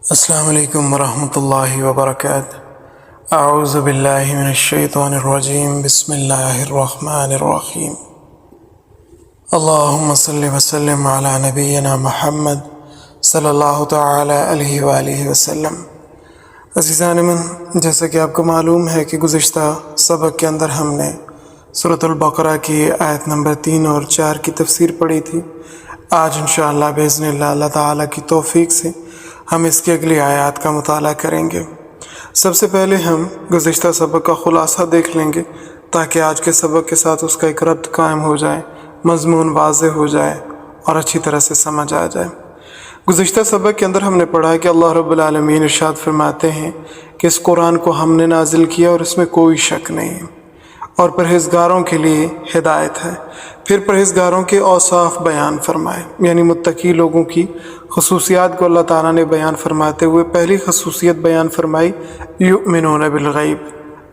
السلام علیکم ورحمۃ اللہ وبرکاتہ۔ اعوذ باللہ من الشیطان الرجیم، بسم اللہ الرحمن الرحیم۔ اللہم صلی وسلم علی نبینا محمد صلی اللہ تعالی علیہ وآلہ وسلم۔ عزیزان من، جیسا کہ آپ کو معلوم ہے کہ گزشتہ سبق کے اندر ہم نے سورۃ البقرہ کی آیت نمبر 3 اور 4 کی تفسیر پڑھی تھی۔ آج انشاءاللہ بإذن اللہ اللہ تعالیٰ کی توفیق سے ہم اس کی اگلی آیات کا مطالعہ کریں گے۔ سب سے پہلے ہم گزشتہ سبق کا خلاصہ دیکھ لیں گے تاکہ آج کے سبق کے ساتھ اس کا ایک ربط قائم ہو جائے، مضمون واضح ہو جائے اور اچھی طرح سے سمجھ آ جائے۔ گزشتہ سبق کے اندر ہم نے پڑھا کہ اللہ رب العالمین ارشاد فرماتے ہیں کہ اس قرآن کو ہم نے نازل کیا اور اس میں کوئی شک نہیں، اور پرہیزگاروں کے لیے ہدایت ہے۔ پھر پرہیزگاروں کے اوصاف بیان فرمائے، یعنی متقی لوگوں کی خصوصیات کو اللہ تعالیٰ نے بیان فرماتے ہوئے پہلی خصوصیت بیان فرمائی، یؤمنون بالغیب،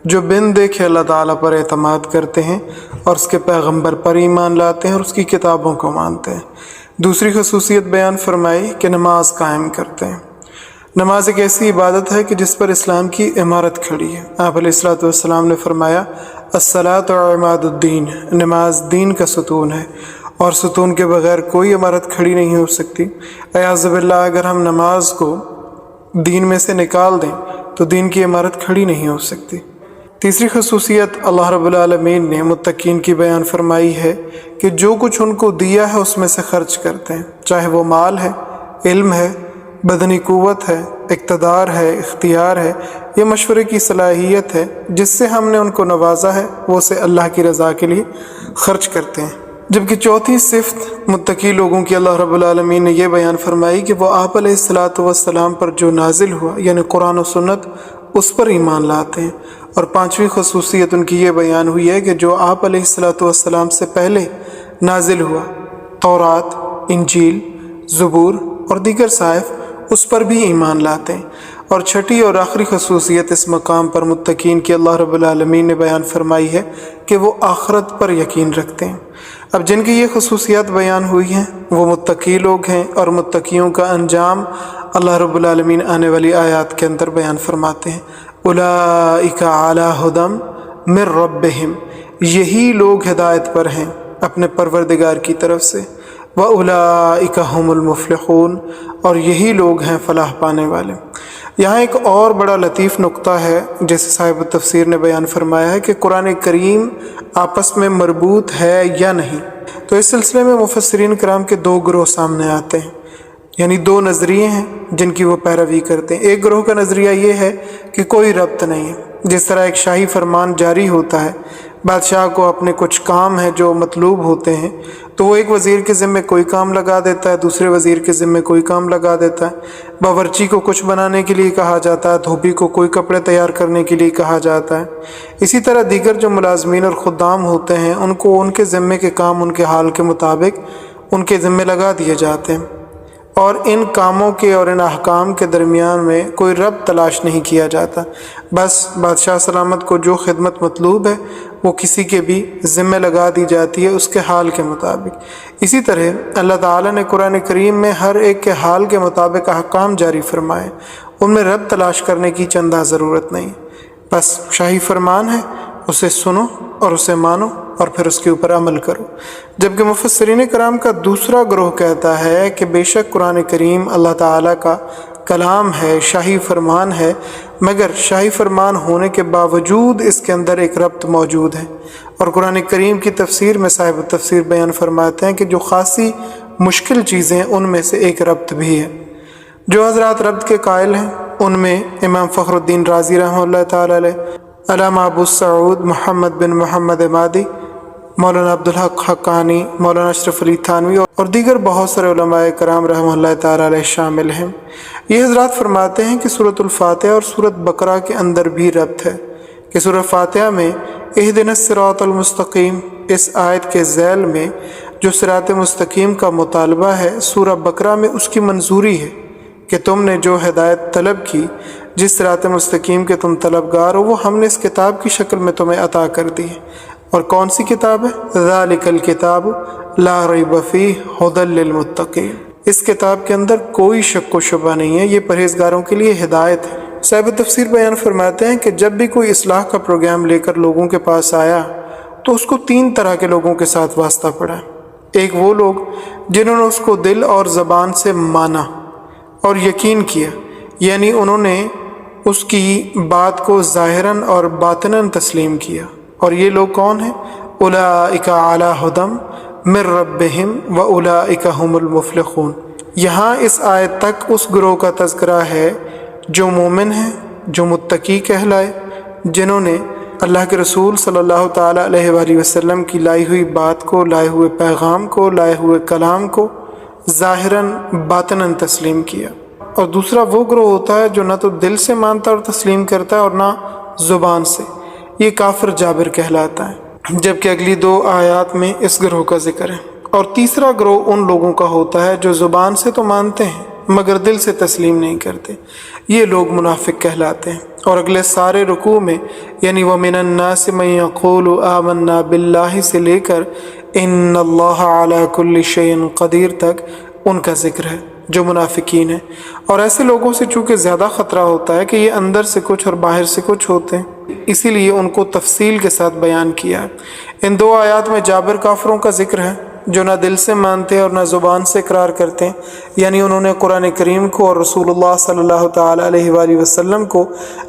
جو بن دیکھے اللہ تعالیٰ پر اعتماد کرتے ہیں اور اس کے پیغمبر پر ایمان لاتے ہیں اور اس کی کتابوں کو مانتے ہیں۔ دوسری خصوصیت بیان فرمائی کہ نماز قائم کرتے ہیں۔ نماز ایک ایسی عبادت ہے کہ جس پر اسلام کی عمارت کھڑی ہے۔ آپ علیہ الصلوۃ والسلام نے فرمایا، الصلاۃ عماد الدین، نماز دین کا ستون ہے اور ستون کے بغیر کوئی عمارت کھڑی نہیں ہو سکتی۔ اعوذ باللہ، اگر ہم نماز کو دین میں سے نکال دیں تو دین کی عمارت کھڑی نہیں ہو سکتی۔ تیسری خصوصیت اللہ رب العالمین نے متقین کی بیان فرمائی ہے کہ جو کچھ ان کو دیا ہے اس میں سے خرچ کرتے ہیں، چاہے وہ مال ہے، علم ہے، بدنی قوت ہے، اقتدار ہے، اختیار ہے، یہ مشورے کی صلاحیت ہے، جس سے ہم نے ان کو نوازا ہے وہ اسے اللہ کی رضا کے لیے خرچ کرتے ہیں۔ جبکہ چوتھی صفت متقی لوگوں کی اللہ رب العالمین نے یہ بیان فرمائی کہ وہ آپ علیہ الصلوۃ والسلام پر جو نازل ہوا، یعنی قرآن و سنت، اس پر ایمان لاتے ہیں۔ اور پانچویں خصوصیت ان کی یہ بیان ہوئی ہے کہ جو آپ علیہ الصلوۃ والسلام سے پہلے نازل ہوا، تورات، انجیل، زبور اور دیگر صحائف، اس پر بھی ایمان لاتے ہیں۔ اور چھٹی اور آخری خصوصیت اس مقام پر متقین کی اللہ رب العالمین نے بیان فرمائی ہے کہ وہ آخرت پر یقین رکھتے ہیں۔ اب جن کی یہ خصوصیات بیان ہوئی ہیں وہ متقی لوگ ہیں، اور متقیوں کا انجام اللہ رب العالمین آنے والی آیات کے اندر بیان فرماتے ہیں۔ اولئک علی ھدی من ربہم، یہی لوگ ہدایت پر ہیں اپنے پروردگار کی طرف سے۔ وَأُولَئِكَ هُمُ الْمُفْلِحُونَ، اور یہی لوگ ہیں فلاح پانے والے۔ یہاں ایک اور بڑا لطیف نقطہ ہے جیسے صاحب التفسیر نے بیان فرمایا ہے کہ قرآن کریم آپس میں مربوط ہے یا نہیں۔ تو اس سلسلے میں مفسرین کرام کے دو گروہ سامنے آتے ہیں، یعنی دو نظریے ہیں جن کی وہ پیروی کرتے ہیں۔ ایک گروہ کا نظریہ یہ ہے کہ کوئی ربط نہیں ہے، جس طرح ایک شاہی فرمان جاری ہوتا ہے، بادشاہ کو اپنے کچھ کام ہیں جو مطلوب ہوتے ہیں تو وہ ایک وزیر کے ذمے کوئی کام لگا دیتا ہے، دوسرے وزیر کے ذمے کوئی کام لگا دیتا ہے۔ باورچی کو کچھ بنانے کے لیے کہا جاتا ہے، دھوبی کو کوئی کپڑے تیار کرنے کے لیے کہا جاتا ہے۔ اسی طرح دیگر جو ملازمین اور خدام ہوتے ہیں ان کو ان کے ذمے کے کام ان کے حال کے مطابق ان کے ذمے لگا دیے جاتے ہیں، اور ان کاموں کے اور ان احکام کے درمیان میں کوئی ربط تلاش نہیں کیا جاتا۔ بس بادشاہ سلامت کو جو خدمت مطلوب ہے وہ کسی کے بھی ذمہ لگا دی جاتی ہے اس کے حال کے مطابق۔ اسی طرح اللہ تعالیٰ نے قرآن کریم میں ہر ایک کے حال کے مطابق احکام جاری فرمائے، ان میں ربط تلاش کرنے کی چندہ ضرورت نہیں۔ بس شاہی فرمان ہے، اسے سنو اور اسے مانو اور پھر اس کے اوپر عمل کرو۔ جبکہ مفسرین کرام کا دوسرا گروہ کہتا ہے کہ بے شک قرآن کریم اللہ تعالیٰ کا کلام ہے، شاہی فرمان ہے، مگر شاہی فرمان ہونے کے باوجود اس کے اندر ایک ربط موجود ہے۔ اور قرآن کریم کی تفسیر میں صاحب التفسیر بیان فرماتے ہیں کہ جو خاصی مشکل چیزیں ان میں سے ایک ربط بھی ہے۔ جو حضرات ربط کے قائل ہیں ان میں امام فخر الدین رازی رحمہ اللہ تعالیٰ علیہ، علامہ ابو سعود محمد بن محمد مادی، مولانا عبدالحق حقانی، مولانا اشرف علی تھانوی اور دیگر بہت سارے علماء کرام رحمہ اللہ تعالیٰ علیہ شامل ہیں۔ یہ حضرات فرماتے ہیں کہ سورۃ الفاتحہ اور سورۃ بقرہ کے اندر بھی ربط ہے کہ سورۃ فاتحہ میں اہدنا الصراط المستقیم، اس آیت کے ذیل میں جو صراط مستقیم کا مطالبہ ہے، سورہ بقرہ میں اس کی منظوری ہے کہ تم نے جو ہدایت طلب کی، جس صراط مستقیم کے تم طلبگار ہو، وہ ہم نے اس کتاب کی شکل میں تمہیں عطا کر دی ہے۔ اور کون سی کتاب ہے؟ ذالک الکتاب لا ریب فیہ ھدی للمتقین، اس کتاب کے اندر کوئی شک و شبہ نہیں ہے، یہ پرہیزگاروں کے لیے ہدایت ہے۔ صاحب تفسیر بیان فرماتے ہیں کہ جب بھی کوئی اصلاح کا پروگرام لے کر لوگوں کے پاس آیا تو اس کو 3 طرح کے لوگوں کے ساتھ واسطہ پڑا۔ ایک وہ لوگ جنہوں نے اس کو دل اور زبان سے مانا اور یقین کیا، یعنی انہوں نے اس کی بات کو ظاہراً اور باطناً تسلیم کیا، اور یہ لوگ کون ہیں؟ اولئک علی ھدی من ربہم واولئک ھم المفلحون۔ یہاں اس آیت تک اس گروہ کا تذکرہ ہے جو مومن ہیں، جو متقی کہلائے، جنہوں نے اللہ کے رسول صلی اللہ تعالیٰ علیہ وآلہ وسلم کی لائی ہوئی بات کو، لائے ہوئے پیغام کو، لائے ہوئے کلام کو ظاہراً باطناً تسلیم کیا۔ اور دوسرا وہ گروہ ہوتا ہے جو نہ تو دل سے مانتا اور تسلیم کرتا ہے اور نہ زبان سے، یہ کافر جابر کہلاتا ہے، جبکہ اگلی 2 آیات میں اس گروہ کا ذکر ہے۔ اور تیسرا گروہ ان لوگوں کا ہوتا ہے جو زبان سے تو مانتے ہیں مگر دل سے تسلیم نہیں کرتے، یہ لوگ منافق کہلاتے ہیں۔ اور اگلے سارے رکوع میں یعنی وَمِنَ النَّاسِ مَن يَقُولُ آمَنَّا بِاللَّهِ سے لے کر إِنَّ اللَّهَ عَلَى كُلِّ شَيْءٍ قَدِيرٍ تک ان کا ذکر ہے جو منافقین ہیں۔ اور ایسے لوگوں سے چونکہ زیادہ خطرہ ہوتا ہے کہ یہ اندر سے کچھ اور باہر سے کچھ ہوتے ہیں، اسی لیے ان کو تفصیل کے ساتھ بیان کیا ہے۔ ان 2 آیات میں جابر کافروں کا ذکر ہے جو نہ دل سے مانتے اور نہ زبان سے اقرار کرتے ہیں، یعنی انہوں نے قرآن کریم کو اور رسول اللہ صلی اللہ تعالیٰ علیہ وآلہ وسلم کو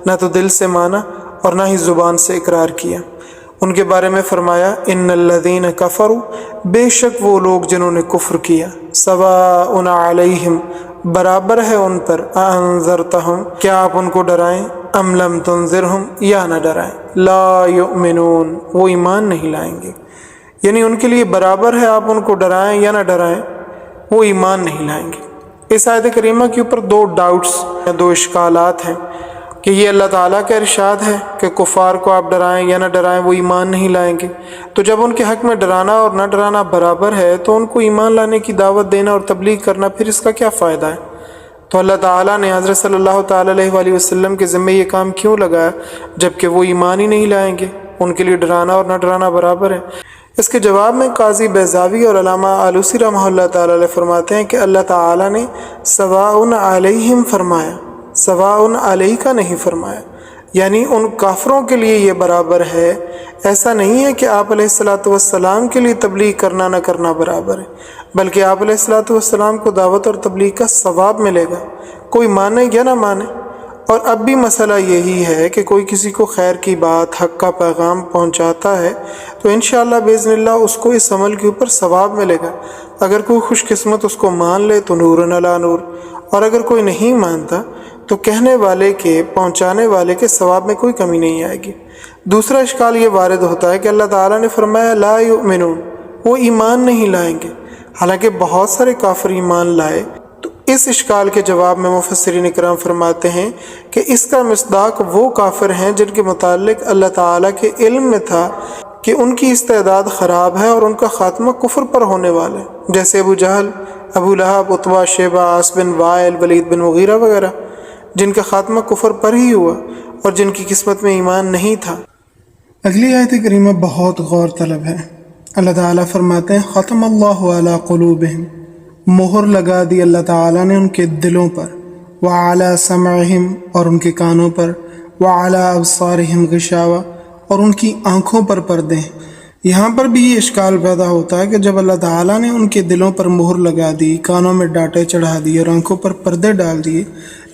نہ تو دل سے مانا اور نہ ہی زبان سے اقرار کیا۔ ان کے بارے میں فرمایا ان الذین کفروا، بے شک وہ لوگ جنہوں نے کفر کیا، سواء علیہم، برابر ہے ان پر، انذرتہم، کیا آپ ان کو ڈرائیں، ام لم تنذرہم، یا نہ ڈرائیں، لا یؤمنون، وہ ایمان نہیں لائیں گے۔ یعنی ان کے لیے برابر ہے، آپ ان کو ڈرائیں یا نہ ڈرائیں، وہ ایمان نہیں لائیں گے۔ اس آیت کریمہ کے اوپر 2 ڈاؤٹس، 2 اشکالات ہیں کہ یہ اللہ تعالیٰ کا ارشاد ہے کہ کفار کو آپ ڈرائیں یا نہ ڈرائیں وہ ایمان نہیں لائیں گے، تو جب ان کے حق میں ڈرانا اور نہ ڈرانا برابر ہے تو ان کو ایمان لانے کی دعوت دینا اور تبلیغ کرنا پھر اس کا کیا فائدہ ہے؟ تو اللہ تعالیٰ نے حضرت صلی اللہ تعالیٰ علیہ وآلہ وسلم کے ذمہ یہ کام کیوں لگایا جبکہ وہ ایمان ہی نہیں لائیں گے؟ ان کے لیے ڈرانا اور نہ ڈرانا برابر ہے۔ اس کے جواب میں قاضی بیضاوی اور علامہ آلوسی رحمہ اللہ تعالیٰ علیہ فرماتے ہیں کہ اللہ تعالیٰ نے سواء علیہم فرمایا، سواء علیہ کا نہیں فرمایا، یعنی ان کافروں کے لیے یہ برابر ہے۔ ایسا نہیں ہے کہ آپ علیہ الصلاۃ والسلام کے لیے تبلیغ کرنا نہ کرنا برابر ہے، بلکہ آپ علیہ الصلاۃ والسلام کو دعوت اور تبلیغ کا ثواب ملے گا، کوئی مانے یا نہ مانے۔ اور اب بھی مسئلہ یہی ہے کہ کوئی کسی کو خیر کی بات، حق کا پیغام پہنچاتا ہے تو انشاءاللہ باذن اللہ اس کو اس عمل کے اوپر ثواب ملے گا۔ اگر کوئی خوش قسمت اس کو مان لے تو نور علی نور، اور اگر کوئی نہیں مانتا تو کہنے والے کے، پہنچانے والے کے ثواب میں کوئی کمی نہیں آئے گی۔ دوسرا اشکال یہ وارد ہوتا ہے کہ اللہ تعالیٰ نے فرمایا لا یؤمنون، وہ ایمان نہیں لائیں گے، حالانکہ بہت سارے کافر ایمان لائے۔ تو اس اشکال کے جواب میں مفسرین کرام فرماتے ہیں کہ اس کا مصداق وہ کافر ہیں جن کے متعلق اللہ تعالیٰ کے علم میں تھا کہ ان کی استعداد خراب ہے اور ان کا خاتمہ کفر پر ہونے والا ہے، جیسے ابو جہل، ابو لہب، عتبہ، شیبہ، عاص بن وائل، ولید بن مغیرہ وغیرہ، جن کا خاتمہ کفر پر ہی ہوا اور جن کی قسمت میں ایمان نہیں تھا۔ اگلی آیت کریمہ بہت غور طلب ہے۔ اللہ تعالیٰ فرماتے ہیں ختم اللہ علی قلوبہم، مہر لگا دی اللہ تعالیٰ نے ان کے دلوں پر، وعلی سمعہم، اور ان کے کانوں پر، وعلی ابصارہم غشاوہ، اور ان کی آنکھوں پر پردے۔ یہاں پر بھی یہ اشکال پیدا ہوتا ہے کہ جب اللہ تعالیٰ نے ان کے دلوں پر مہر لگا دی، کانوں میں ڈانٹے چڑھا دیے اور آنکھوں پر پردے ڈال دیے،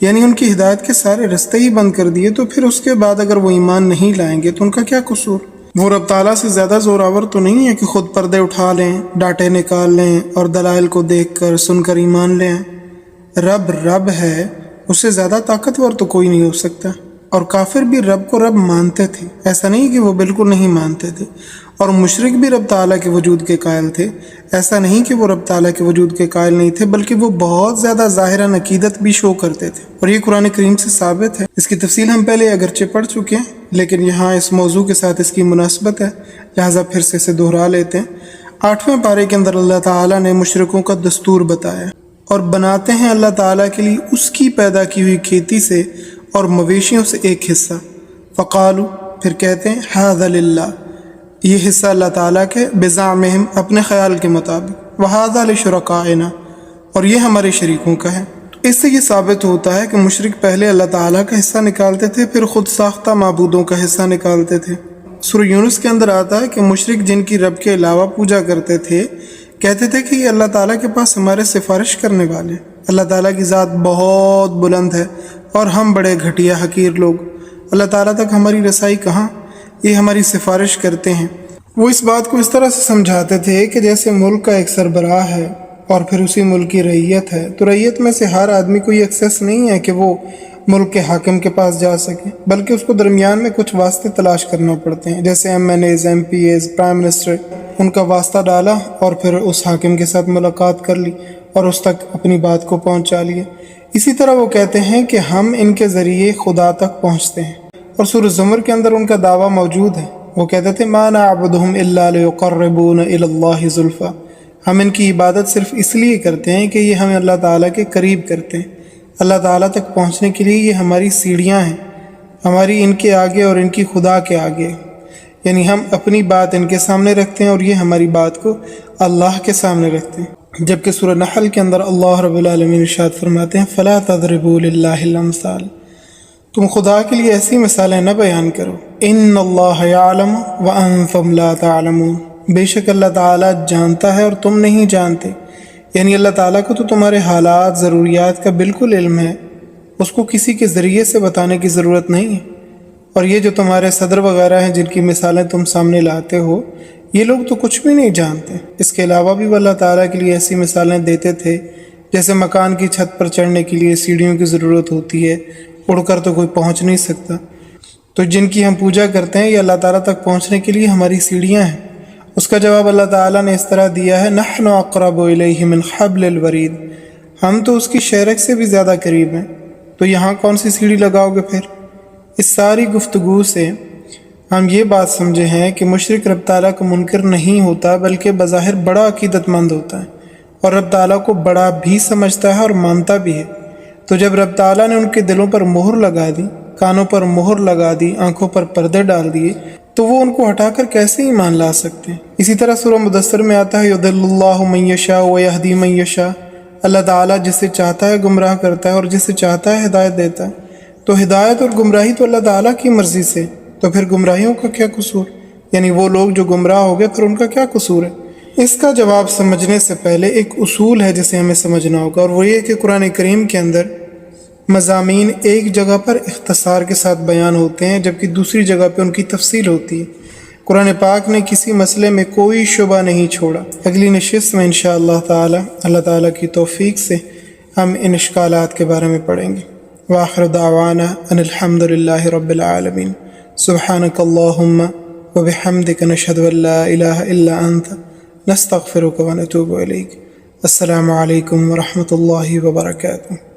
یعنی ان کی ہدایت کے سارے رستے ہی بند کر دیے، تو پھر اس کے بعد اگر وہ ایمان نہیں لائیں گے تو ان کا کیا قصور؟ وہ رب تعالیٰ سے زیادہ زوراور تو نہیں ہے کہ خود پردے اٹھا لیں، ڈانٹے نکال لیں اور دلائل کو دیکھ کر سن کر ایمان لیں۔ رب ہے، اس سے زیادہ طاقتور تو کوئی نہیں ہو سکتا۔ اور کافر بھی رب کو رب مانتے تھے، ایسا نہیں کہ وہ بالکل نہیں مانتے تھے، اور مشرک بھی رب تعالیٰ کے وجود کے قائل تھے، ایسا نہیں کہ وہ رب تعالیٰ کے وجود کے قائل نہیں تھے، بلکہ وہ بہت زیادہ ظاہراً عقیدت بھی شو کرتے تھے، اور یہ قرآن کریم سے ثابت ہے۔ اس کی تفصیل ہم پہلے اگرچہ پڑھ چکے ہیں، لیکن یہاں اس موضوع کے ساتھ اس کی مناسبت ہے، لہٰذا پھر سے اسے دہرا لیتے ہیں۔ 8ویں پارے کے اندر اللہ تعالیٰ نے مشرکوں کا دستور بتایا، اور بناتے ہیں اللہ تعالیٰ کے لیے اس کی پیدا کی ہوئی کھیتی سے اور مویشیوں سے ایک حصہ، فقالو، پھر کہتے ہیں ھذا للہ، یہ حصہ اللہ تعالیٰ کے، بزعمہم، اپنے خیال کے مطابق، وھذا لشرکائنا، اور یہ ہمارے شریکوں کا ہے۔ اس سے یہ ثابت ہوتا ہے کہ مشرک پہلے اللہ تعالیٰ کا حصہ نکالتے تھے، پھر خود ساختہ معبودوں کا حصہ نکالتے تھے۔ سورہ یونس کے اندر آتا ہے کہ مشرک جن کی رب کے علاوہ پوجا کرتے تھے کہتے تھے کہ یہ اللہ تعالیٰ کے پاس ہمارے سفارش کرنے والے، اللہ تعالیٰ کی ذات بہت بلند ہے اور ہم بڑے گھٹیا حقیر لوگ، اللہ تعالیٰ تک ہماری رسائی کہاں، یہ ہماری سفارش کرتے ہیں۔ وہ اس بات کو اس طرح سے سمجھاتے تھے کہ جیسے ملک کا ایک سربراہ ہے اور پھر اسی ملک کی رعیت ہے، تو رعیت میں سے ہر آدمی کو یہ ایکسیس نہیں ہے کہ وہ ملک کے حاکم کے پاس جا سکے، بلکہ اس کو درمیان میں کچھ واسطے تلاش کرنا پڑتے ہیں، جیسے MNAs، MPAs، پرائم منسٹر، ان کا واسطہ ڈالا اور پھر اس حاکم کے ساتھ ملاقات کر لی اور اس تک اپنی بات کو پہنچا لیے۔ اسی طرح وہ کہتے ہیں کہ ہم ان کے ذریعے خدا تک پہنچتے ہیں، اور سورہ زمر کے اندر ان کا دعویٰ موجود ہے۔ وہ کہتے تھے ما نعبدهم الا ليقربونا الى الله زلفى، ہم ان کی عبادت صرف اس لیے کرتے ہیں کہ یہ ہمیں اللہ تعالیٰ کے قریب کرتے ہیں، اللہ تعالیٰ تک پہنچنے کے لیے یہ ہماری سیڑھیاں ہیں، ہماری ان کے آگے اور ان کی خدا کے آگے، یعنی ہم اپنی بات ان کے سامنے رکھتے ہیں اور یہ ہماری بات کو اللہ کے سامنے رکھتے ہیں۔ جبکہ سورہ نحل کے اندر اللہ رب العالمین ارشاد فرماتے ہیں فلا تضربوا للہ الامثال، تم خدا کے لیے ایسی مثالیں نہ بیان کرو، ان اللہ یعلم وانتم لا تعلمون، بے شک اللہ تعالیٰ جانتا ہے اور تم نہیں جانتے، یعنی اللہ تعالیٰ کو تو تمہارے حالات ضروریات کا بالکل علم ہے، اس کو کسی کے ذریعے سے بتانے کی ضرورت نہیں ہے۔ اور یہ جو تمہارے صدر وغیرہ ہیں جن کی مثالیں تم سامنے لاتے ہو، یہ لوگ تو کچھ بھی نہیں جانتے۔ اس کے علاوہ بھی وہ اللہ تعالیٰ کے لیے ایسی مثالیں دیتے تھے جیسے مکان کی چھت پر چڑھنے کے لیے سیڑھیوں کی ضرورت ہوتی ہے، اڑ کر تو کوئی پہنچ نہیں سکتا، تو جن کی ہم پوجا کرتے ہیں یہ اللہ تعالیٰ تک پہنچنے کے لیے ہماری سیڑھیاں ہیں۔ اس کا جواب اللہ تعالیٰ نے اس طرح دیا ہے نحن اقرب الیہ من حبل الورید، ہم تو اس کی شہرک سے بھی زیادہ قریب ہیں، تو یہاں کون سی سیڑھی لگاؤ گے پھر؟ اس ساری گفتگو سے ہم یہ بات سمجھے ہیں کہ مشرک رب تعالیٰ کو منکر نہیں ہوتا بلکہ بظاہر بڑا عقیدت مند ہوتا ہے اور رب تعالیٰ کو بڑا بھی سمجھتا ہے اور مانتا بھی ہے۔ تو جب رب تعالیٰ نے ان کے دلوں پر مہر لگا دی، کانوں پر مہر لگا دی، آنکھوں پر پردے ڈال دیے، تو وہ ان کو ہٹا کر کیسے ایمان لا سکتے ہیں؟ اسی طرح سورہ مدثر میں آتا ہے یضل اللہ من یشاء ویہدی من یشاء، اللہ تعالیٰ جسے چاہتا ہے گمراہ کرتا ہے اور جسے چاہتا ہے ہدایت دیتا ہے۔ تو ہدایت اور گمراہی تو اللہ تعالیٰ کی مرضی سے، تو پھر گمراہیوں کا کیا قصور؟ یعنی وہ لوگ جو گمراہ ہو گئے پھر ان کا کیا قصور ہے؟ اس کا جواب سمجھنے سے پہلے ایک اصول ہے جسے ہمیں سمجھنا ہوگا، اور وہ یہ کہ قرآن کریم کے اندر مضامین ایک جگہ پر اختصار کے ساتھ بیان ہوتے ہیں جبکہ دوسری جگہ پہ ان کی تفصیل ہوتی ہے۔ قرآن پاک نے کسی مسئلے میں کوئی شبہ نہیں چھوڑا۔ اگلی نشست میں انشاءاللہ تعالی اللہ تعالیٰ کی توفیق سے ہم ان اشکالات کے بارے میں پڑھیں گے۔ وآخر دعوانا ان الحمد للہ رب العالمین، سبحانک اللہم وبحمدک نشہد ان لا الہ الا انت نستغفرک ونتوب الیک۔ السلام علیکم ورحمۃ اللہ وبرکاتہ۔